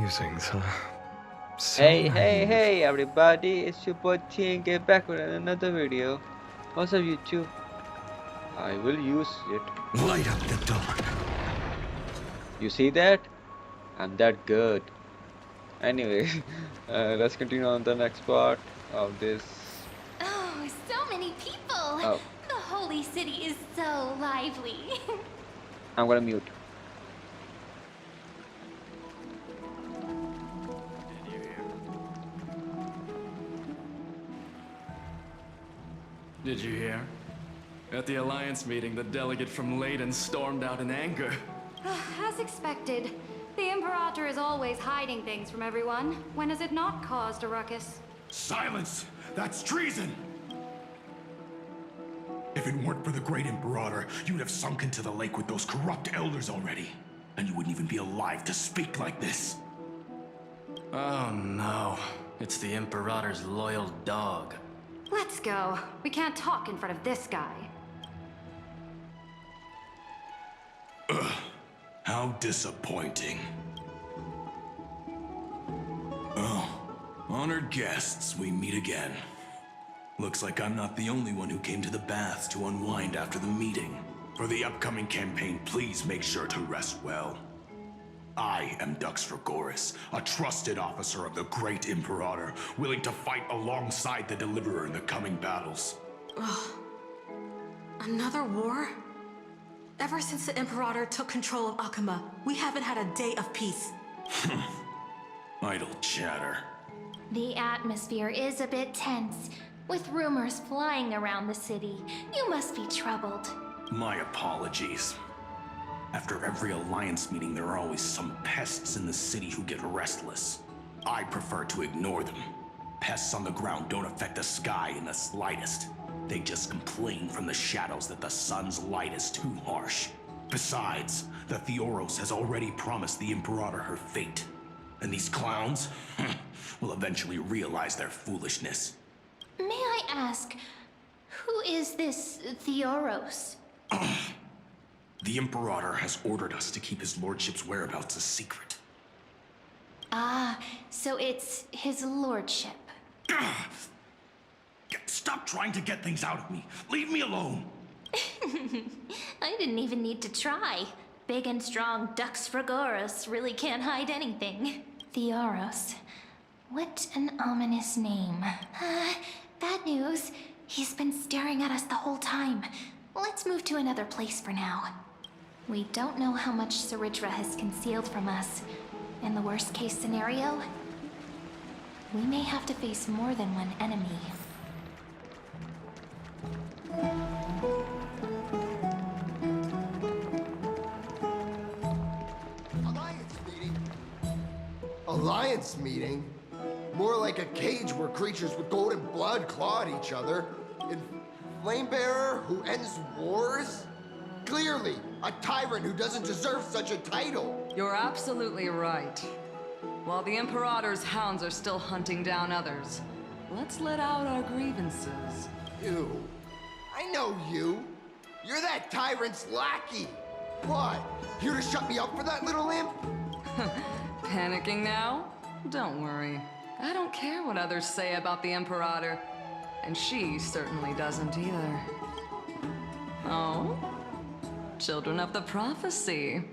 musings, huh? So Hey naive. everybody, it's your boy TNK back with another video. What's up YouTube? I will use it. Light up the dawn. You see that? I'm that good. Anyway, let's continue on the next part of this. Oh, so many people! Oh, The holy city is so lively. I'm gonna mute. Did you hear? At the Alliance meeting, the delegate from Leyden stormed out in anger. As expected, the Imperator is always hiding things from everyone. When has it not caused a ruckus? Silence! That's treason! If it weren't for the great Imperator, you'd have sunk into the lake with those corrupt elders already. And you wouldn't even be alive to speak like this. Oh no, it's the Imperator's loyal dog. Let's go. We can't talk in front of this guy. How disappointing. Oh, honored guests, we meet again. Looks like I'm not the only one who came to the baths to unwind after the meeting. For the upcoming campaign, please make sure to rest well. I am Dux Fragoris, a trusted officer of the great Imperator, willing to fight alongside the Deliverer in the coming battles. Ugh. Another war? Ever since the Imperator took control of Akama, we haven't had a day of peace. Idle chatter. The atmosphere is a bit tense, with rumors flying around the city. You must be troubled. My apologies. After every Alliance meeting, there are always some pests in the city who get restless. I prefer to ignore them. Pests on the ground don't affect the sky in the slightest. They just complain from the shadows that the sun's light is too harsh. Besides, the Theoros has already promised the Imperator her fate. And these clowns will eventually realize their foolishness. May I ask, who is this Theoros? The Imperator has ordered us to keep his lordship's whereabouts a secret. Ah, so it's his lordship. Stop trying to get things out of me. Leave me alone. I didn't even need to try. Big and strong Dux Fragoris really can't hide anything. Theoros. What an ominous name. Bad news. He's been staring at us the whole time. Let's move to another place for now. We don't know how much Cerydra has concealed from us. In the worst case scenario, we may have to face more than one enemy. Alliance meeting? Alliance meeting? More like a cage where creatures with golden blood claw at each other. And Flamebearer who ends wars? Clearly, a tyrant who doesn't deserve such a title. You're absolutely right. While the Imperator's hounds are still hunting down others, let's let out our grievances. You. I know you. You're that tyrant's lackey. What? Here to shut me up for that little imp? Panicking now? Don't worry. I don't care what others say about the Imperator. And she certainly doesn't either. Oh? Children of the Prophecy.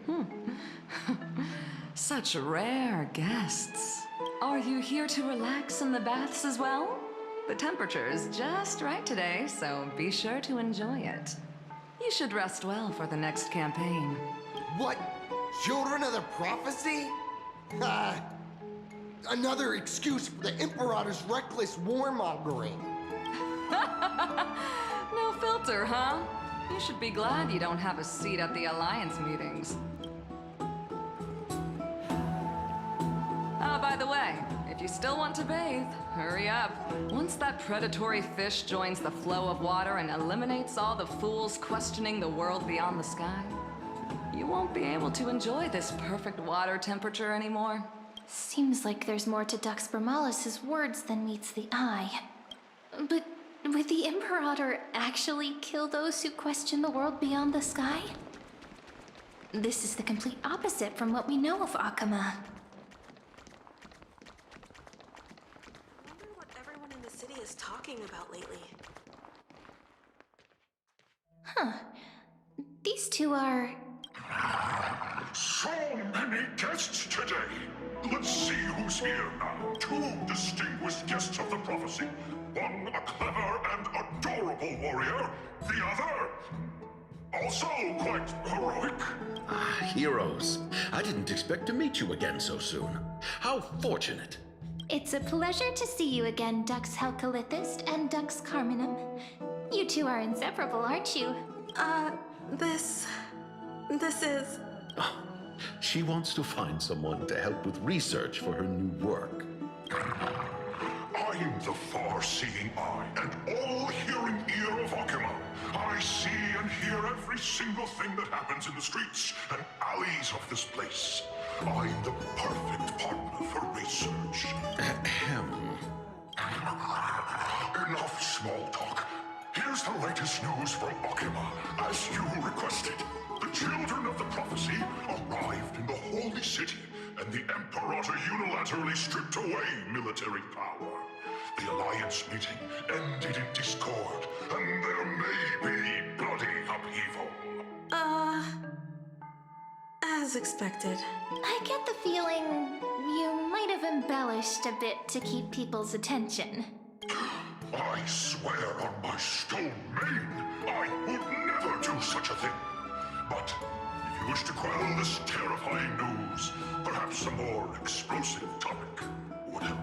Such rare guests. Are you here to relax in the baths as well? The temperature is just right today, so be sure to enjoy it. You should rest well for the next campaign. What? Children of the Prophecy? Another excuse for the Imperator's reckless warmongering. No filter, huh? You should be glad you don't have a seat at the Alliance meetings. By the way, if you still want to bathe, hurry up. Once that predatory fish joins the flow of water and eliminates all the fools questioning the world beyond the sky, you won't be able to enjoy this perfect water temperature anymore. Seems like there's more to Dux Bramalis's words than meets the eye. But would the Imperator actually kill those who question the world beyond the sky? This is the complete opposite from what we know of Akama. is talking about lately. Huh. These two are... So many guests today. Let's see who's here now. Two distinguished guests of the prophecy. One a clever and adorable warrior. The other, also quite heroic. Heroes. I didn't expect to meet you again so soon. How fortunate. It's a pleasure to see you again, Dux Helcalithist and Dux Carminum. You two are inseparable, aren't you? This is... Oh, she wants to find someone to help with research for her new work. I'm the far-seeing eye and all-hearing ear of Akima. I see and hear every single thing that happens in the streets and alleys of this place. I'm the perfect partner for research. Enough small talk. Here's the latest news from Akima, as you requested. The children of the prophecy arrived in the holy city, and the Imperator unilaterally stripped away military power. The Alliance meeting ended in discord, and there may be bloody upheaval. As expected. I get the feeling you might have embellished a bit to keep people's attention. I swear on my stone mane, I would never do such a thing. But if you wish to quell this terrifying news, perhaps a more explosive topic would help.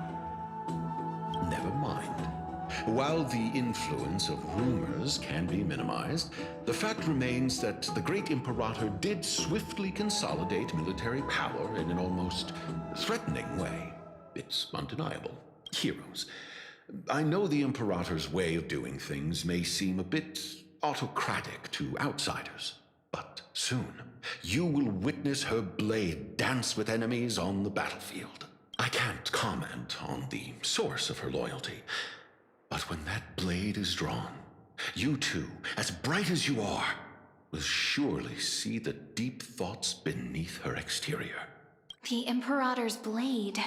Never mind. While the influence of rumors can be minimized, the fact remains that the great Imperator did swiftly consolidate military power in an almost threatening way. It's undeniable. Heroes. I know the Imperator's way of doing things may seem a bit autocratic to outsiders, but soon you will witness her blade dance with enemies on the battlefield. I can't comment on the source of her loyalty, but when that blade is drawn, you two, as bright as you are, will surely see the deep thoughts beneath her exterior. The Imperator's blade.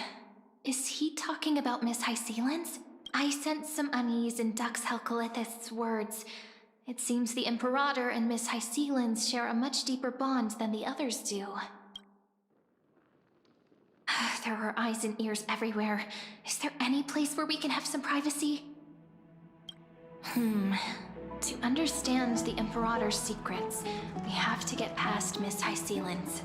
Is he talking about Miss Hysilens? I sense some unease in Dux Helcalithist's words. It seems the Imperator and Miss Hysilens share a much deeper bond than the others do. There are eyes and ears everywhere. Is there any place where we can have some privacy? To understand the Imperator's secrets, we have to get past Miss Hysilens.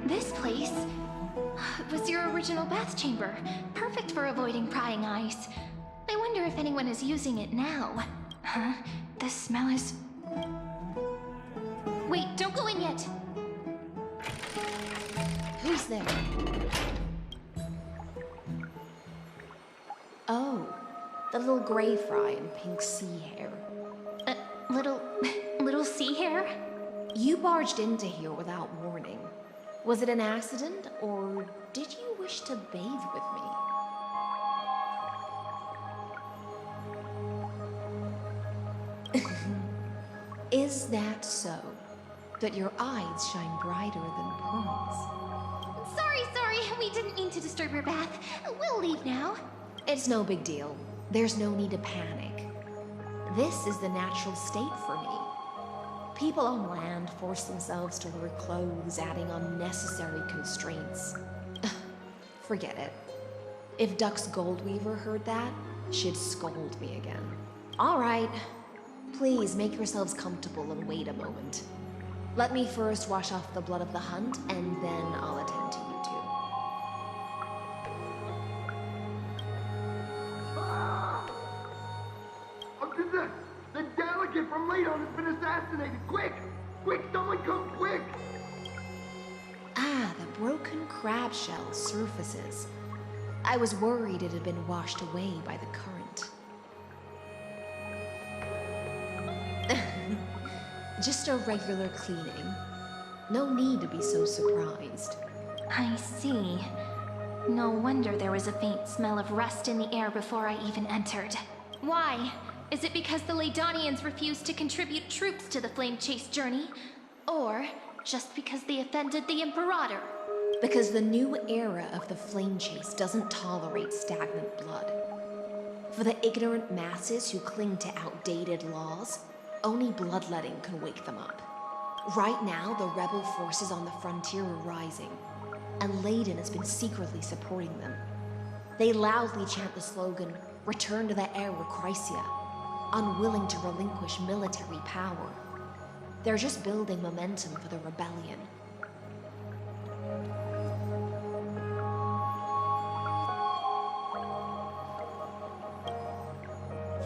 This place was your original bath chamber, perfect for avoiding prying eyes. I wonder if anyone is using it now. Huh? The smell is... Wait, don't go in yet! Who's there? Oh, the little gray fry in pink sea hair. Little sea hair? You barged into here without warning. Was it an accident, or did you wish to bathe with me? Is that so? That your eyes shine brighter than pearls? Sorry, we didn't mean to disturb your bath. We'll leave now. It's no big deal. There's no need to panic. This is the natural state for me. People on land force themselves to wear clothes, adding unnecessary constraints. Forget it. If Dux Goldweaver heard that, she'd scold me again. All right. Please make yourselves comfortable and wait a moment. Let me first wash off the blood of the hunt, and then I'll attend to you two. The delegate from Ladon has been assassinated! Quick! Quick, someone come quick! Ah, the broken crab shell surfaces. I was worried it had been washed away by the current. Just a regular cleaning. No need to be so surprised. I see. No wonder there was a faint smell of rust in the air before I even entered. Why? Is it because the Laydonians refused to contribute troops to the Flame Chase journey? Or just because they offended the Imperator? Because the new era of the Flame Chase doesn't tolerate stagnant blood. For the ignorant masses who cling to outdated laws, only bloodletting can wake them up. Right now, the rebel forces on the frontier are rising, and Layden has been secretly supporting them. They loudly chant the slogan, "Return to the Era Chrysia," unwilling to relinquish military power. They're just building momentum for the rebellion.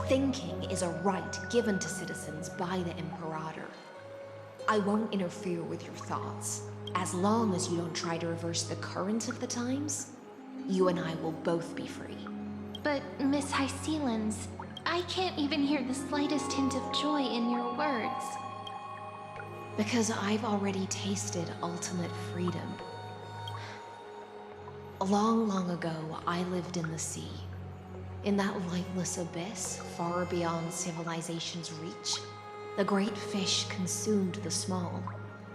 Thinking is a right given to citizens by the Imperator. I won't interfere with your thoughts. As long as you don't try to reverse the current of the times, you and I will both be free. But, Miss Hysilens, I can't even hear the slightest hint of joy in your words. Because I've already tasted ultimate freedom. Long, long ago, I lived in the sea. In that lightless abyss, far beyond civilization's reach, the great fish consumed the small.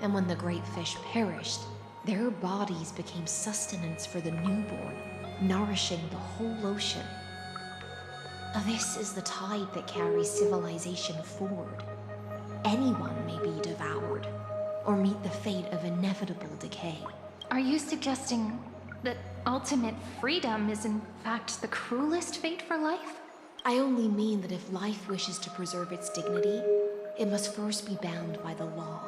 And when the great fish perished, their bodies became sustenance for the newborn, nourishing the whole ocean. This is the tide that carries civilization forward. Anyone may be devoured, or meet the fate of inevitable decay. Are you suggesting that ultimate freedom is in fact the cruelest fate for life? I only mean that if life wishes to preserve its dignity, it must first be bound by the law.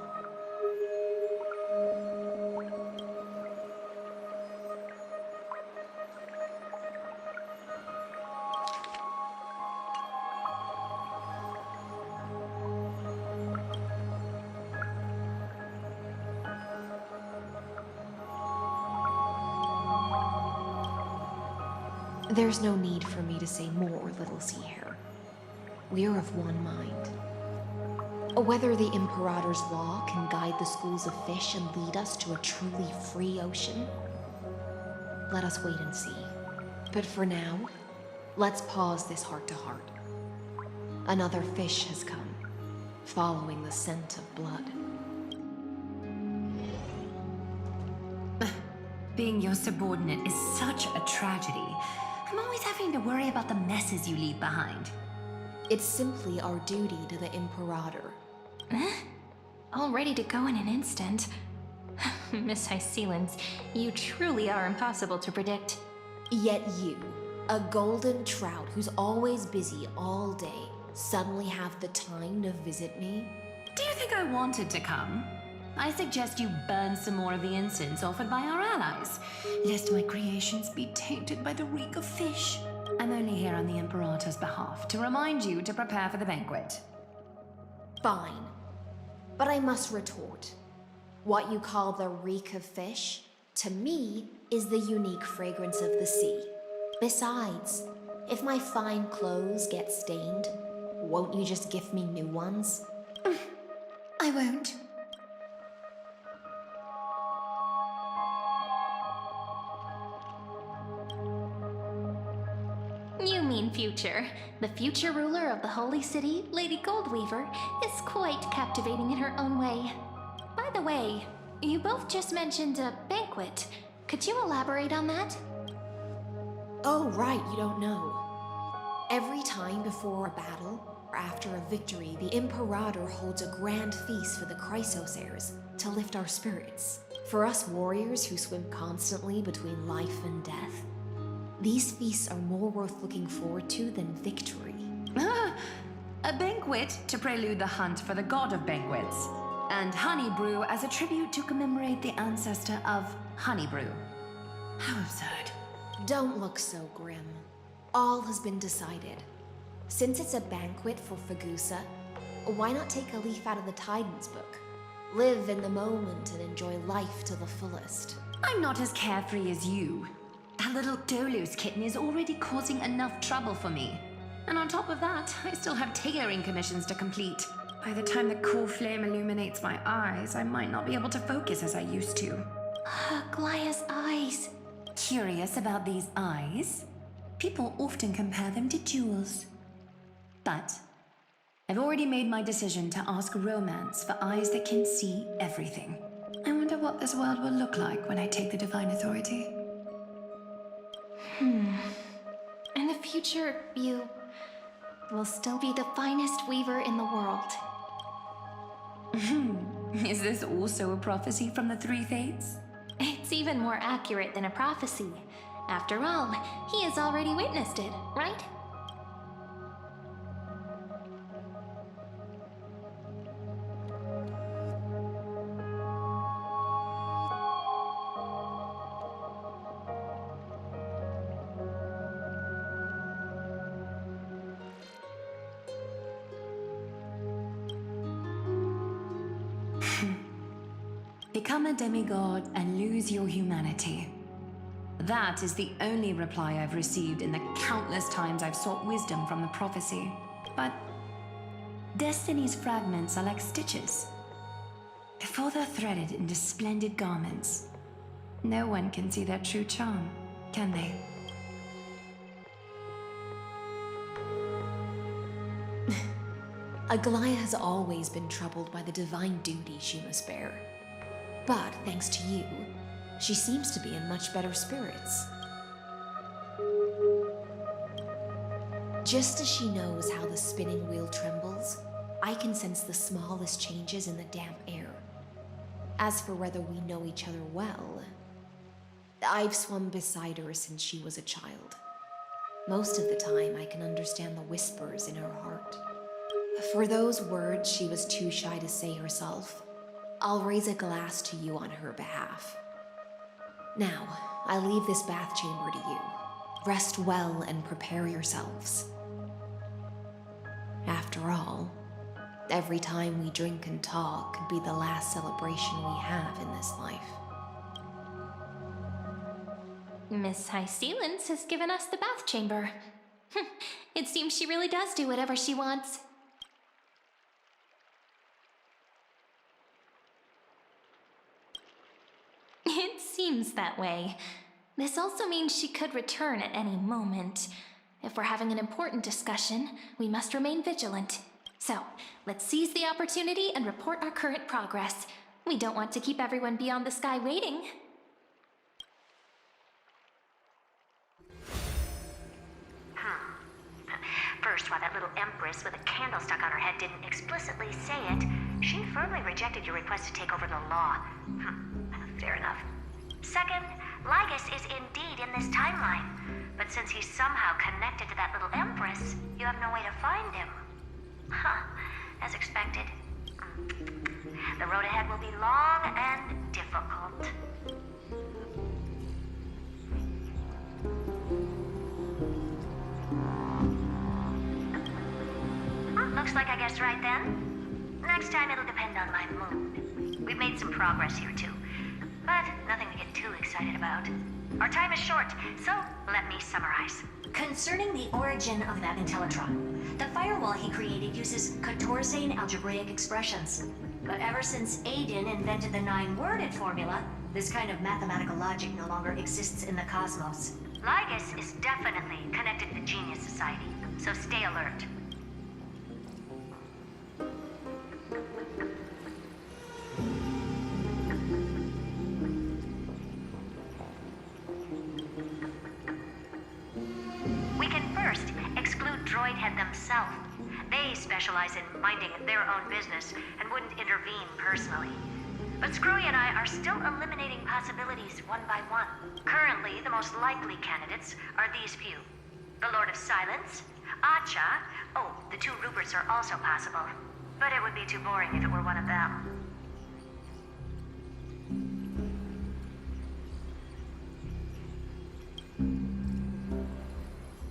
There's no need for me to say more, Little Sea Hare. We're of one mind. Whether the Imperator's law can guide the schools of fish and lead us to a truly free ocean, let us wait and see. But for now, let's pause this heart-to-heart. Another fish has come, following the scent of blood. Being your subordinate is such a tragedy. I'm always having to worry about the messes you leave behind. It's simply our duty to the Imperator. All ready to go in an instant. Miss Hysilens, you truly are impossible to predict. Yet you, a golden trout who's always busy all day, suddenly have the time to visit me? Do you think I wanted to come? I suggest you burn some more of the incense offered by our allies, lest my creations be tainted by the reek of fish. I'm only here on the Imperator's behalf to remind you to prepare for the banquet. Fine. But I must retort. What you call the reek of fish, to me, is the unique fragrance of the sea. Besides, if my fine clothes get stained, won't you just gift me new ones? I won't. You mean future. The future ruler of the Holy City, Lady Goldweaver, is quite captivating in her own way. By the way, you both just mentioned a banquet. Could you elaborate on that? Oh, right, you don't know. Every time before a battle, or after a victory, the Imperator holds a grand feast for the Chrysosairs to lift our spirits. For us warriors who swim constantly between life and death, these feasts are more worth looking forward to than victory. A banquet to prelude the hunt for the god of banquets, and honey brew as a tribute to commemorate the ancestor of honey brew. How absurd. Don't look so grim. All has been decided. Since it's a banquet for Fagusa, why not take a leaf out of the Tidens book? Live in the moment and enjoy life to the fullest. I'm not as carefree as you. That little Dolos kitten is already causing enough trouble for me. And on top of that, I still have tailoring commissions to complete. By the time the cool flame illuminates my eyes, I might not be able to focus as I used to. Glaya's eyes. Curious about these eyes? People often compare them to jewels. But I've already made my decision to ask romance for eyes that can see everything. I wonder what this world will look like when I take the divine authority. In the future, you will still be the finest weaver in the world. Is this also a prophecy from the Three Fates? It's even more accurate than a prophecy. After all, he has already witnessed it, right? Become a demigod and lose your humanity. That is the only reply I've received in the countless times I've sought wisdom from the prophecy. But Destiny's fragments are like stitches. Before they're threaded into splendid garments, no one can see their true charm, can they? Aglaia has always been troubled by the divine duty she must bear. But thanks to you, she seems to be in much better spirits. Just as she knows how the spinning wheel trembles, I can sense the smallest changes in the damp air. As for whether we know each other well, I've swum beside her since she was a child. Most of the time, I can understand the whispers in her heart. For those words she was too shy to say herself, I'll raise a glass to you on her behalf. Now, I leave this bath chamber to you. Rest well and prepare yourselves. After all, every time we drink and talk could be the last celebration we have in this life. Miss Hysilens has given us the bath chamber. It seems she really does do whatever she wants. It seems that way. This also means she could return at any moment. If we're having an important discussion, we must remain vigilant. So, let's seize the opportunity and report our current progress. We don't want to keep everyone beyond the sky waiting. First, while that little empress with a candle stuck on her head didn't explicitly say it, she firmly rejected your request to take over the law. Fair enough. Second, Lygus is indeed in this timeline, but since he's somehow connected to that little empress, you have no way to find him. As expected. The road ahead will be long and difficult. Looks like I guessed right then. Next time it'll depend on my mood. We've made some progress here too, but nothing to get too excited about. Our time is short, so let me summarize. Concerning the origin of that Intellitron, the firewall he created uses Catorzane algebraic expressions. But ever since Aiden invented the 9-worded formula, this kind of mathematical logic no longer exists in the cosmos. Lygus is definitely connected to the Genius Society, so stay alert. We can first exclude Droidhead themselves. They specialize in minding their own business and wouldn't intervene personally. But Screwy and I are still eliminating possibilities one by one. Currently, the most likely candidates are these few. The Lord of Silence, Acha, oh, the 2 Ruperts are also possible. But it would be too boring if it were one of them.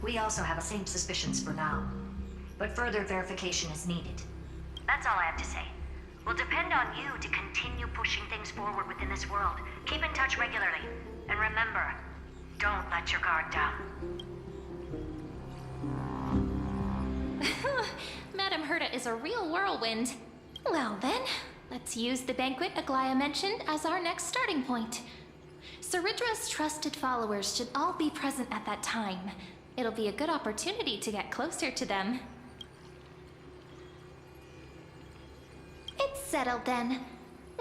We also have the same suspicions for now, but further verification is needed. That's all I have to say. We'll depend on you to continue pushing things forward within this world. Keep in touch regularly. And remember, don't let your guard down. Madame Herta is a real whirlwind. Well then, let's use the banquet Aglaia mentioned as our next starting point. Cerydra's trusted followers should all be present at that time. It'll be a good opportunity to get closer to them. settled then.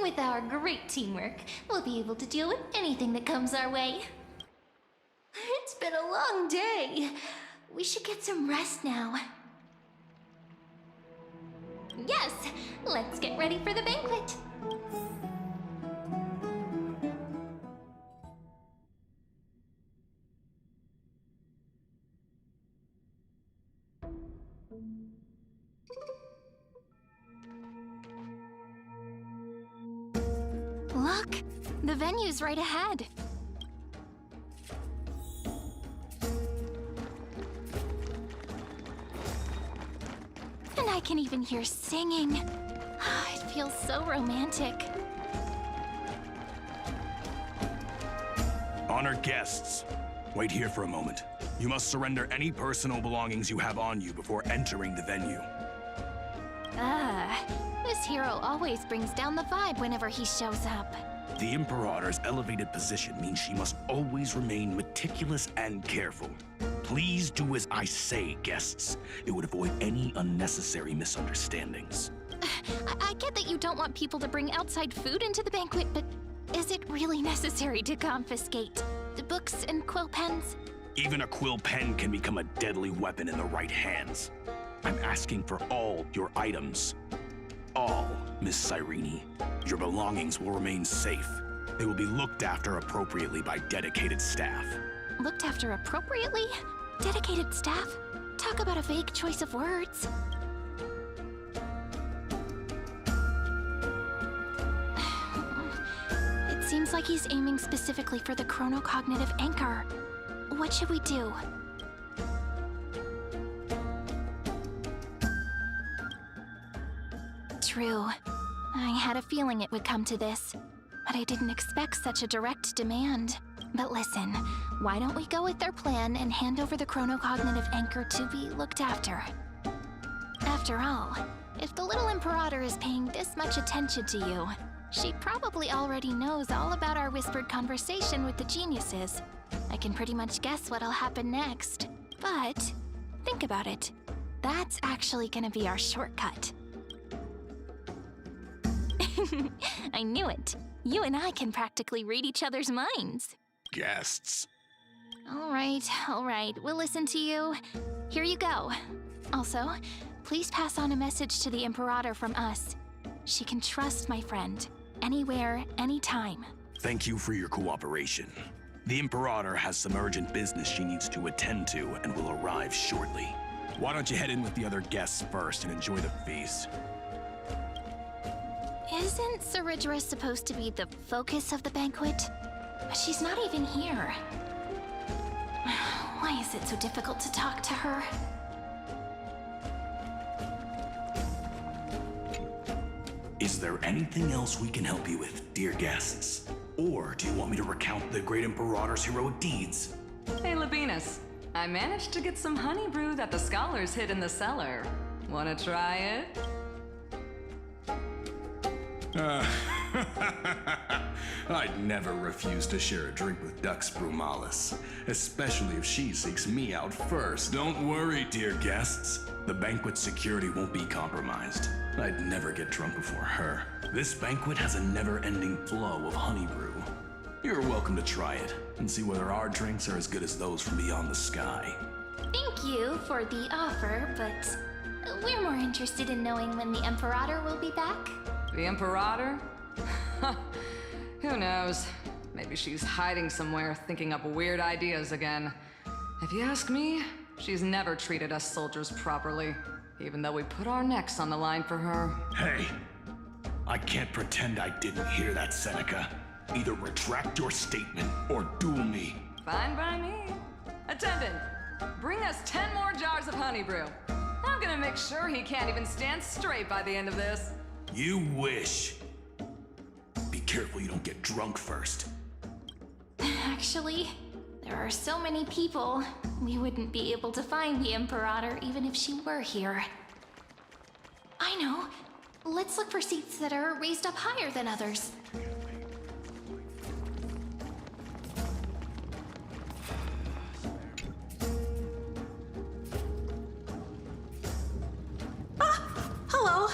With our great teamwork, we'll be able to deal with anything that comes our way. It's been a long day. We should get some rest now. Yes, let's get ready for the banquet. Look, the venue's right ahead. And I can even hear singing. It feels so romantic. Honored guests, wait here for a moment. You must surrender any personal belongings you have on you before entering the venue. This hero always brings down the vibe whenever he shows up. The Imperator's elevated position means she must always remain meticulous and careful. Please do as I say, guests. It would avoid any unnecessary misunderstandings. I get that you don't want people to bring outside food into the banquet, but is it really necessary to confiscate the books and quill pens? Even a quill pen can become a deadly weapon in the right hands. I'm asking for all your items. All, Miss Cyrene. Your belongings will remain safe. They will be looked after appropriately by dedicated staff. Looked after appropriately? Dedicated staff? Talk about a vague choice of words. It seems like he's aiming specifically for the chronocognitive anchor. What should we do? True. I had a feeling it would come to this, but I didn't expect such a direct demand. But listen, why don't we go with their plan and hand over the chronocognitive anchor to be looked after? After all, if the little Imperator is paying this much attention to you, she probably already knows all about our whispered conversation with the geniuses. I can pretty much guess what'll happen next. But think about it. That's actually gonna be our shortcut. I knew it. You and I can practically read each other's minds. Guests. All right. We'll listen to you. Here you go. Also, please pass on a message to the Imperator from us. She can trust my friend. Anywhere, anytime. Thank you for your cooperation. The Imperator has some urgent business she needs to attend to and will arrive shortly. Why don't you head in with the other guests first and enjoy the feast? Isn't Cerydra supposed to be the focus of the banquet? But she's not even here. Why is it so difficult to talk to her? Is there anything else we can help you with, dear guests? Or do you want me to recount the great Imperator's heroic deeds? Hey, Labinas. I managed to get some honey brew that the scholars hid in the cellar. Wanna try it? I'd never refuse to share a drink with Dux Brumalis, especially if she seeks me out first. Don't worry, dear guests. The banquet security won't be compromised. I'd never get drunk before her. This banquet has a never-ending flow of honey brew. You're welcome to try it and see whether our drinks are as good as those from beyond the sky. Thank you for the offer, but we're more interested in knowing when the Imperator will be back. The Imperator? Who knows? Maybe she's hiding somewhere, thinking up weird ideas again. If you ask me, she's never treated us soldiers properly, even though we put our necks on the line for her. Hey, I can't pretend I didn't hear that, Seneca. Either retract your statement or duel me. Fine by me. Attendant, bring us 10 more jars of honey brew. I'm gonna make sure he can't even stand straight by the end of this. You wish. Be careful you don't get drunk first. Actually, there are so many people, we wouldn't be able to find the Imperator even if she were here. I know. Let's look for seats that are raised up higher than others. Hello.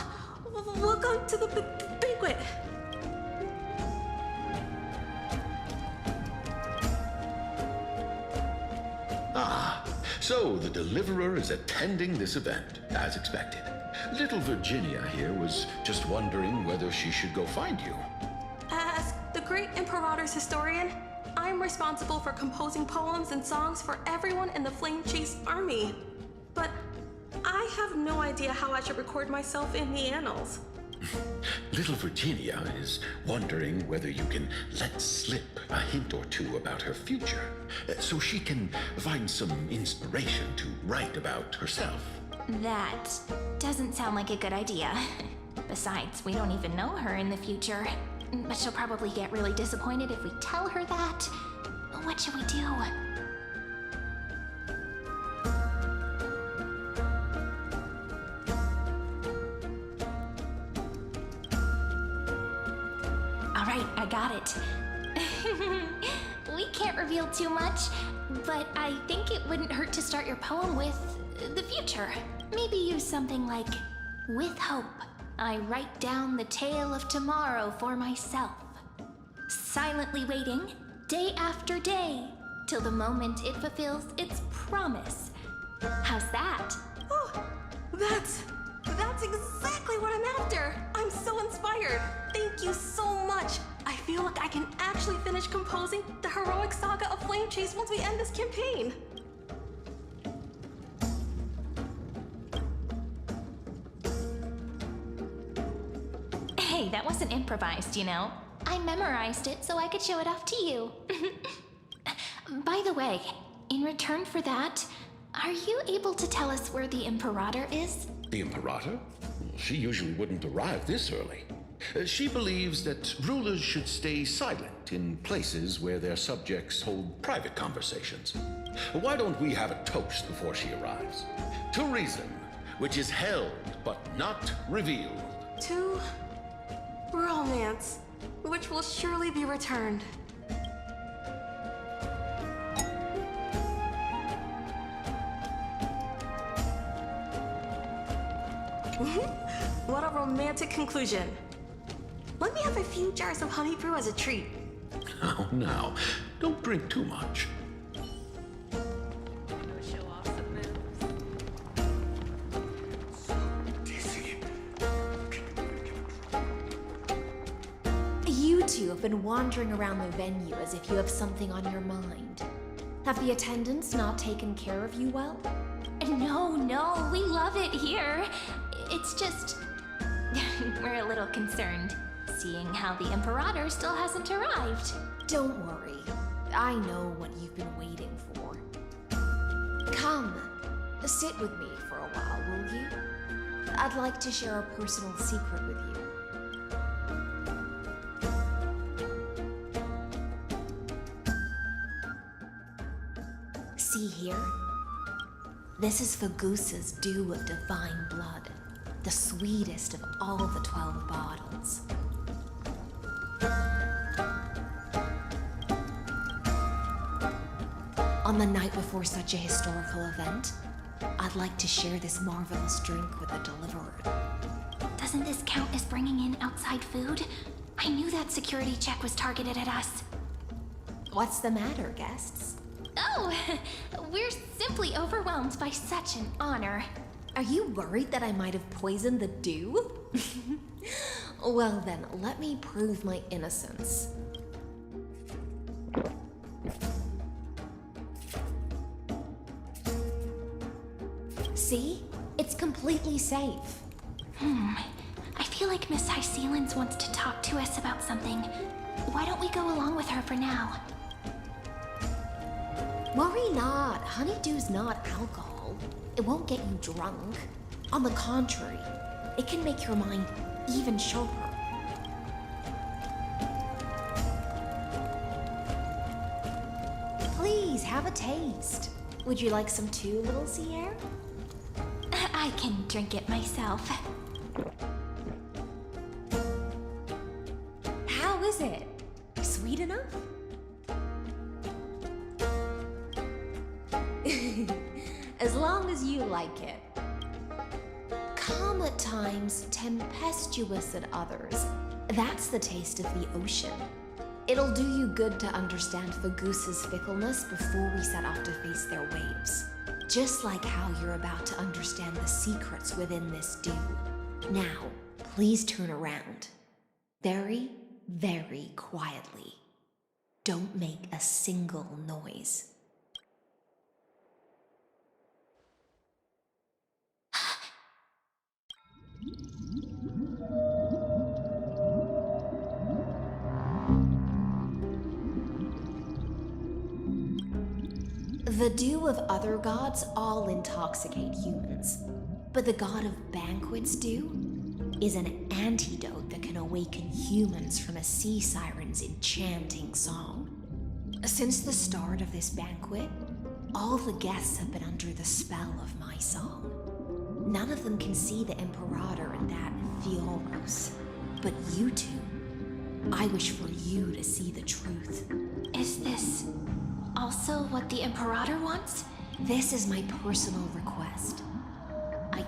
Welcome to the banquet. Ah, so the Deliverer is attending this event, as expected. Little Virginia here was just wondering whether she should go find you. As the great Imperator's historian, I'm responsible for composing poems and songs for everyone in the Flame Chase army. But I have no idea how I should record myself in the annals. Little Virginia is wondering whether you can let slip a hint or two about her future, so she can find some inspiration to write about herself. That doesn't sound like a good idea. Besides, we don't even know her in the future. But she'll probably get really disappointed if we tell her that. What should we do? Alright, I got it. We can't reveal too much, but I think it wouldn't hurt to start your poem with the future. Maybe use something like, with hope, I write down the tale of tomorrow for myself. Silently waiting, day after day, till the moment it fulfills its promise. How's that? Oh, that's exactly what I'm after. I'm so inspired. Thank you so much. I feel like I can actually finish composing the heroic saga of Flame Chase once we end this campaign. Hey, that wasn't improvised, you know. I memorized it so I could show it off to you. By the way, in return for that, are you able to tell us where the Imperator is? The Imperator? She usually wouldn't arrive this early. She believes that rulers should stay silent in places where their subjects hold private conversations. Why don't we have a toast before she arrives? To reason, which is held but not revealed. To romance, which will surely be returned. What a romantic conclusion. Let me have a few jars of honey brew as a treat. Oh, now, don't drink too much. You two have been wandering around the venue as if you have something on your mind. Have the attendants not taken care of you well? No, we love it here. It's just... we're a little concerned, seeing how the Imperator still hasn't arrived. Don't worry. I know what you've been waiting for. Come, sit with me for a while, will you? I'd like to share a personal secret with you. See here? This is Fagusa's dew of divine blood, the sweetest of all the 12 bottles. On the night before such a historical event, I'd like to share this marvelous drink with the Deliverer. Doesn't this count as bringing in outside food? I knew that security check was targeted at us. What's the matter, guests? Oh, we're simply overwhelmed by such an honor. Are you worried that I might have poisoned the dew? Well then, let me prove my innocence. See? It's completely safe. I feel like Miss Hysilens wants to talk to us about something. Why don't we go along with her for now? Worry not. Honeydew's not alcohol. It won't get you drunk. On the contrary, it can make your mind even sharper. Please, have a taste. Would you like some too, little Sierra? I can drink it myself. How is it? Sweet enough? As long as you like it. Calm at times, tempestuous at others. That's the taste of the ocean. It'll do you good to understand the goose's fickleness before we set off to face their waves. Just like how you're about to understand the secrets within this dew. Now, please turn around. Very, very quietly. Don't make a single noise. The dew of other gods all intoxicate humans, but the god of banquets dew is an antidote that can awaken humans from a sea siren's enchanting song. Since the start of this banquet, all the guests have been under the spell of my song. None of them can see the Imperator and that Theoros, but you two, I wish for you to see the truth. Is this also what the Imperator wants? This is my personal request. I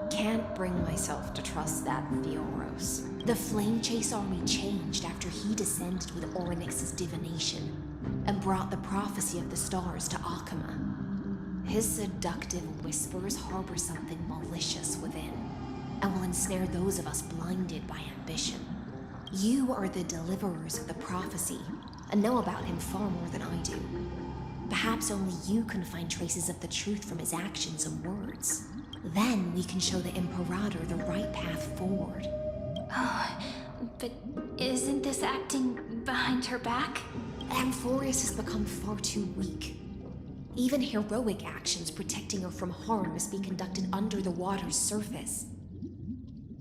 can't bring myself to trust that Theoros. The Flame Chase army changed after he descended with Orynyx's divination and brought the prophecy of the stars to Akama. His seductive whispers harbor something malicious within and will ensnare those of us blinded by ambition. You are the deliverers of the prophecy and know about him far more than I do. Perhaps only you can find traces of the truth from his actions and words. Then we can show the Imperator the right path forward. Oh, but isn't this acting behind her back? Amphoreus has become far too weak. Even heroic actions protecting her from harm must be conducted under the water's surface.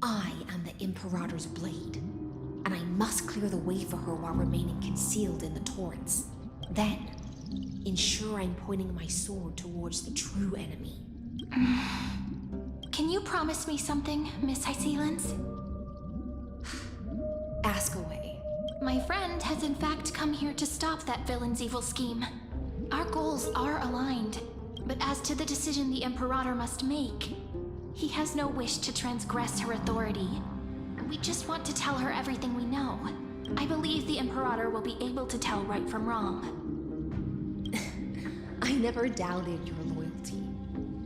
I am the Imperator's blade, and I must clear the way for her while remaining concealed in the torrents. Then, ensure I'm pointing my sword towards the true enemy. Can you promise me something, Miss Hysilens? Ask away. My friend has in fact come here to stop that villain's evil scheme. Our goals are aligned, but as to the decision the Imperator must make, he has no wish to transgress her authority. We just want to tell her everything we know. I believe the Imperator will be able to tell right from wrong. I never doubted your loyalty.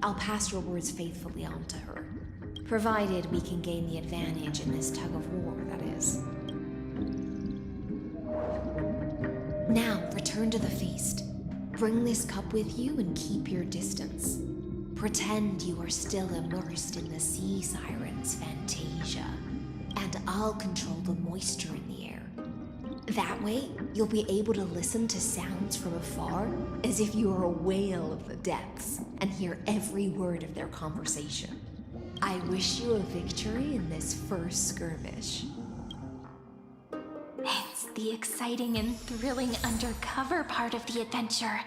I'll pass your words faithfully on to her, provided we can gain the advantage in this tug of war, that is. Now, return to the feast. Bring this cup with you and keep your distance. Pretend you are still immersed in the sea siren's fantasia, and I'll control the moisture in the air. That way, you'll be able to listen to sounds from afar as if you are a whale of the depths and hear every word of their conversation. I wish you a victory in this first skirmish. It's the exciting and thrilling undercover part of the adventure.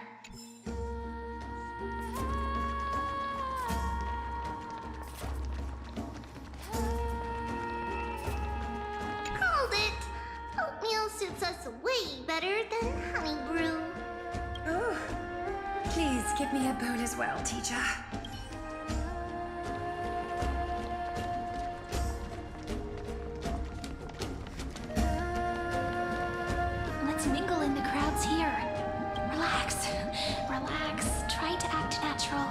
Called it! Oatmeal suits us way better than honey brew. Oh, please give me a bowl as well, teacher. Let's mingle in the crowds here. Relax, relax. Try to act natural.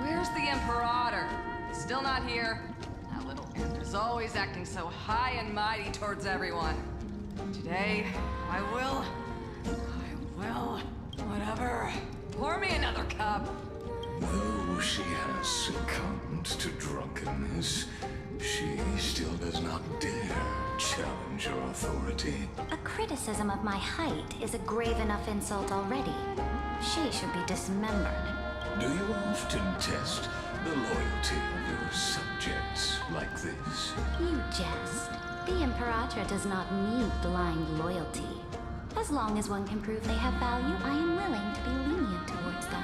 Where's the Imperator? Still not here. That little imp is always acting so high and mighty towards everyone. Today, I will, whatever. Pour me another cup. Though she has succumbed to drunkenness, she still does not dare challenge your authority. A criticism of my height is a grave enough insult already. She should be dismembered. Do you often test the loyalty of your subjects like this? You jest. The Imperator does not need blind loyalty. As long as one can prove they have value, I am willing to be lenient towards them.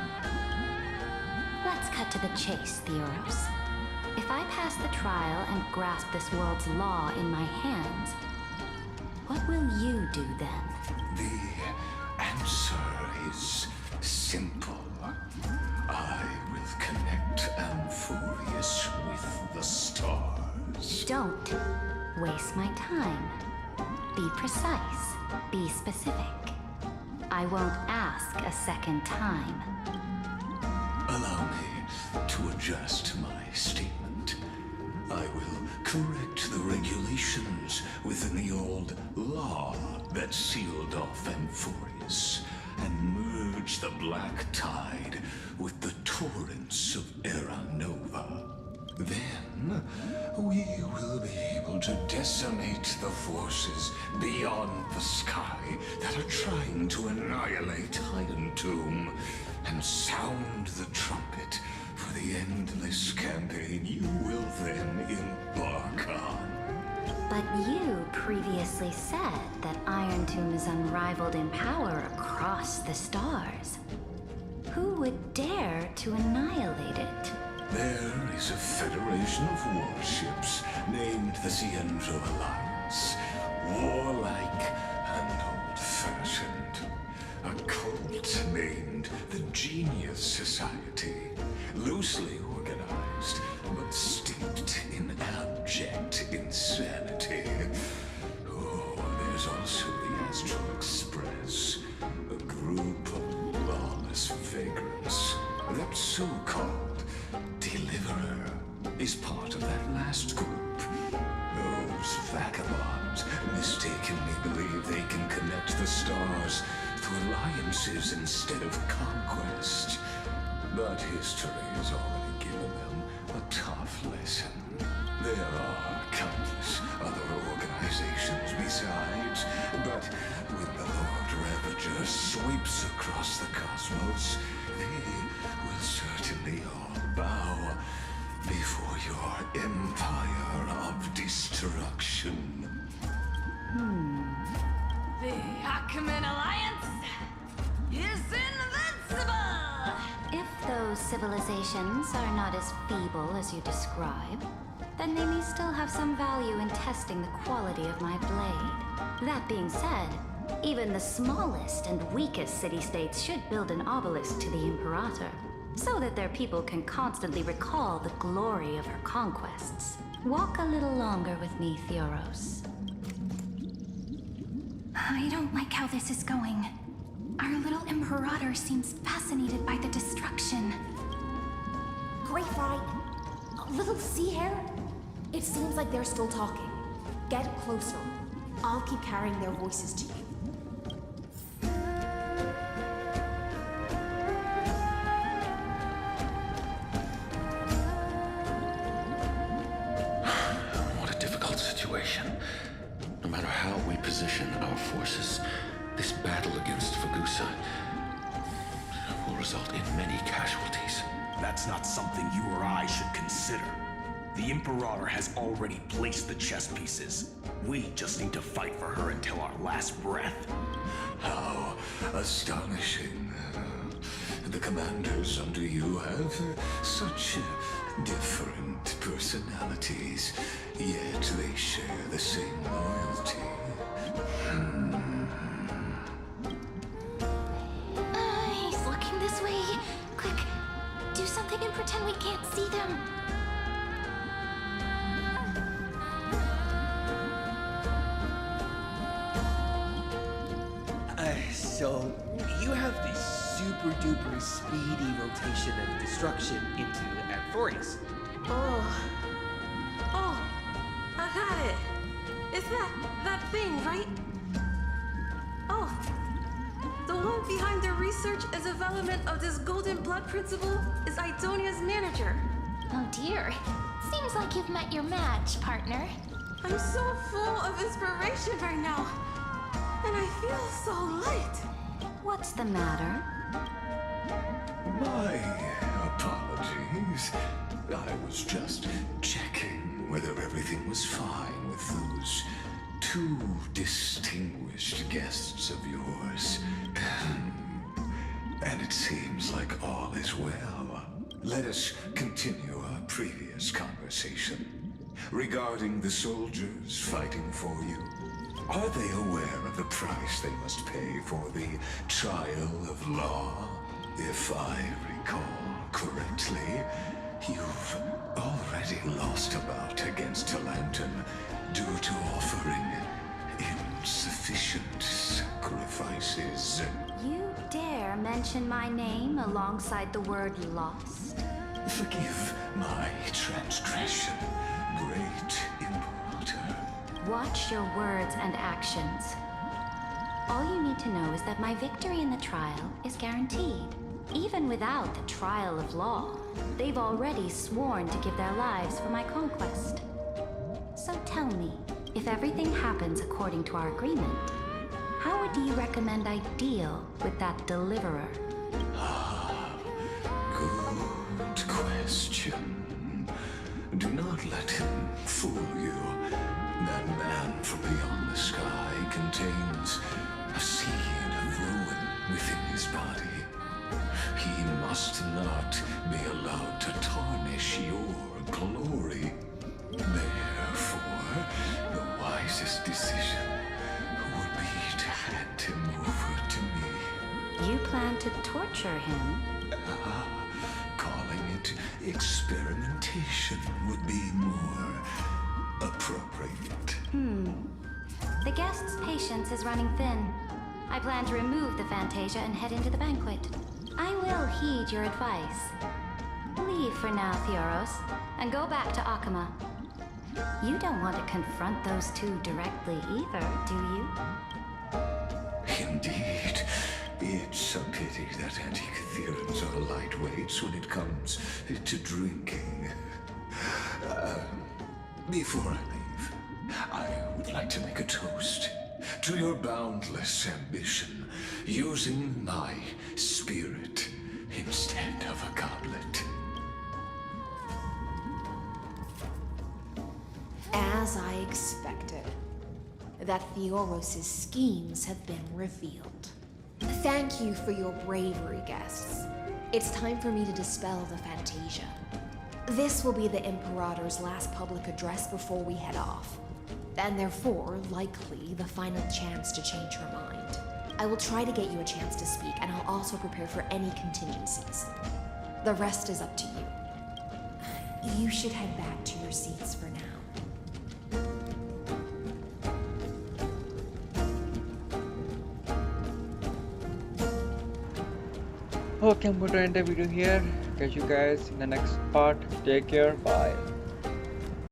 Let's cut to the chase, Theoros. If I pass the trial and grasp this world's law in my hands, what will you do then? The answer is simple. I will connect Amphoreus with Don't waste my time. Be precise. Be specific. I won't ask a second time. Allow me to adjust my statement. I will correct the regulations within the old law that sealed off Amphoreus and merge the black tide with the torrents of Era Nova. Then, we will be able to decimate the forces beyond the sky that are trying to annihilate Hysilens Tomb and sound the trumpet for the endless campaign you will then embark on. But you previously said that Iron Tomb is unrivaled in power across the stars. Who would dare to annihilate it? There is a federation of warships named the Cyendro Alliance. Warlike and old-fashioned. A cult named the Genius Society. Loosely organized, but steeped in abject insanity. Oh, there's also the Astral Express. A group of lawless vagrants. That so-called Deliverer is part of that last group. Those vagabonds mistakenly believe they can connect the stars through alliances instead of conquest. But history has already given them a tough lesson. There are countless other organizations besides, but when the Lord Ravager sweeps across the cosmos, they will certainly all bow before your empire of destruction. The Achaemenid Alliance is invincible! If those civilizations are not as feeble as you describe, then they may still have some value in testing the quality of my blade. That being said, even the smallest and weakest city-states should build an obelisk to the Imperator, so that their people can constantly recall the glory of her conquests. Walk a little longer with me, Theoros. I don't like how this is going. Our little Imperator seems fascinated by the destruction. Grapevine, a little sea hare? It seems like they're still talking. Get closer. I'll keep carrying their voices to you. What a difficult situation. No matter how we position our forces, this battle against Fagusa will result in many casualties. That's not something you or I should consider. The Imperator has already placed the chess pieces. We just need to fight for her until our last breath. How astonishing. The commanders under you have such different personalities, yet they share the same loyalty. He's looking this way. Quick, do something and pretend we can't see them. So, you have this super duper speedy rotation of destruction into Amphoreus. Oh, I got it. It's that thing, right? Oh, the one behind the research and development of this golden blood principle is Idonia's manager. Oh dear. Seems like you've met your match, partner. I'm so full of inspiration right now. And I feel so light. What's the matter? My apologies. I was just checking whether everything was fine with those two distinguished guests of yours. And it seems like all is well. Let us continue our previous conversation regarding the soldiers fighting for you. Are they aware of the price they must pay for the trial of law? If I recall correctly, you've already lost a bout against a lantern due to offering insufficient sacrifices. You dare mention my name alongside the word lost? Forgive my transgression, great Imperator. Watch your words and actions. All you need to know is that my victory in the trial is guaranteed. Even without the trial of law, they've already sworn to give their lives for my conquest. So tell me, if everything happens according to our agreement, how would you recommend I deal with that deliverer? Good question. Do not let him fool you. That man from beyond the sky contains a seed of ruin within his body. He must not be allowed to tarnish your glory. Therefore, the wisest decision would be to hand him over to me. You plan to torture him? Calling it experimentation would be more appropriate. The guest's patience is running thin. I plan to remove the Fantasia and head into the banquet. I will heed your advice. Leave for now, Theoros, and go back to Akama. You don't want to confront those two directly either, do you? Indeed. It's a pity that Antikytherians are lightweights when it comes to drinking. Before I leave, I would like to make a toast to your boundless ambition, using my spirit instead of a goblet. As I expected, that Theoros' schemes have been revealed. Thank you for your bravery, guests. It's time for me to dispel the Fantasia. This will be the Imperator's last public address before we head off, and therefore, likely, the final chance to change her mind. I will try to get you a chance to speak, and I'll also prepare for any contingencies. The rest is up to you. You should head back to your seats for now. Okay, I'm going to end the video here. Catch you guys in the next part. Take care. Bye.